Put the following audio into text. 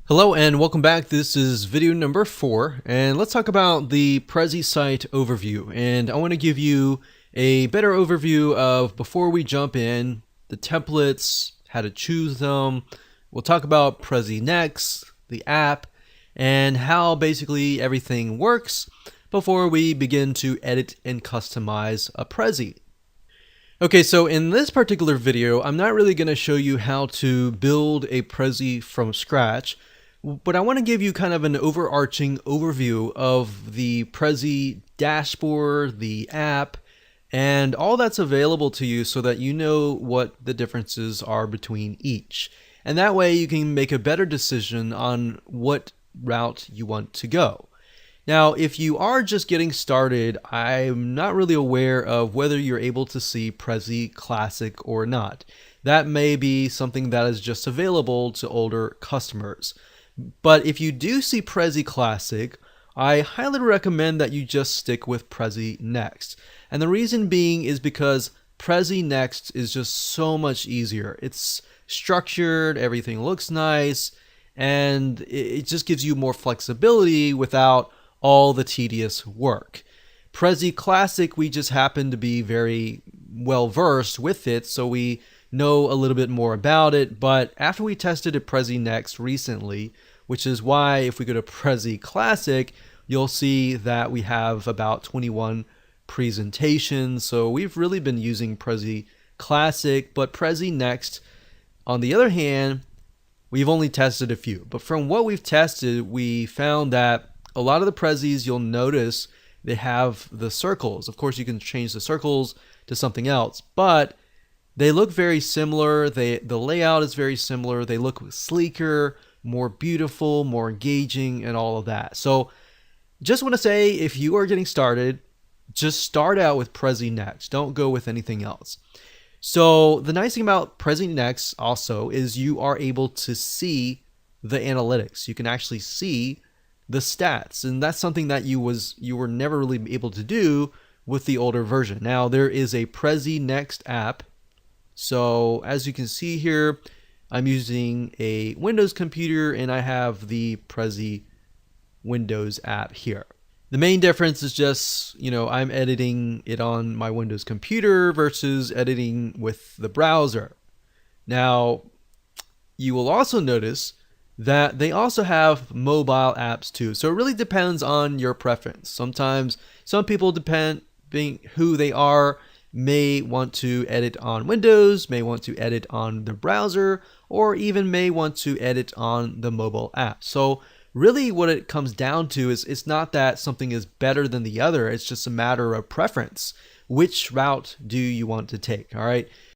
Hello and welcome back. This is video number 4 and let's talk about the Prezi site overview. And I want to give you a better overview of, before we jump in, the templates, how to choose them. We'll talk about Prezi Next, the app, and how basically everything works before we begin to edit and customize a Prezi. Okay, so in this particular video, I'm not really going to show you how to build a Prezi from scratch, but I want to give you kind of an overarching overview of the Prezi dashboard, the app, and all that's available to you so that you know what the differences are between each. And that way you can make a better decision on what route you want to go. Now, if you are just getting started, I'm not really aware of whether you're able to see Prezi Classic or not. That may be something that is just available to older customers. But if you do see Prezi Classic, I highly recommend that you just stick with Prezi Next. And the reason being is because Prezi Next is just so much easier. It's structured, everything looks nice, and it just gives you more flexibility without all the tedious work. Prezi Classic, we just happen to be very well versed with it, so we know a little bit more about it. But after we tested a Prezi Next recently, which is why if we go to Prezi Classic, you'll see that we have about 21 presentations. So we've really been using Prezi Classic, but Prezi Next, on the other hand, we've only tested a few. But from what we've tested, we found that a lot of the Prezis, you'll notice they have the circles. Of course, you can change the circles to something else, but they look very similar. The layout is very similar. They look sleeker, more beautiful, more engaging, and all of that. So just want to say, if you are getting started, just start out with Prezi Next. Don't go with anything else. So the nice thing about Prezi Next also is you are able to see the analytics. You can actually see the stats, and that's something that you were never really able to do with the older version. Now there is a Prezi Next app. So as you can see here, I'm using a Windows computer and I have the Prezi Windows app here. The main difference is just, I'm editing it on my Windows computer versus editing with the browser. Now, you will also notice that they also have mobile apps too. So it really depends on your preference. Sometimes some people, depending who they are, may want to edit on Windows, may want to edit on the browser, or even may want to edit on the mobile app. So really what it comes down to is it's not that something is better than the other. It's just a matter of preference. Which route do you want to take? All right.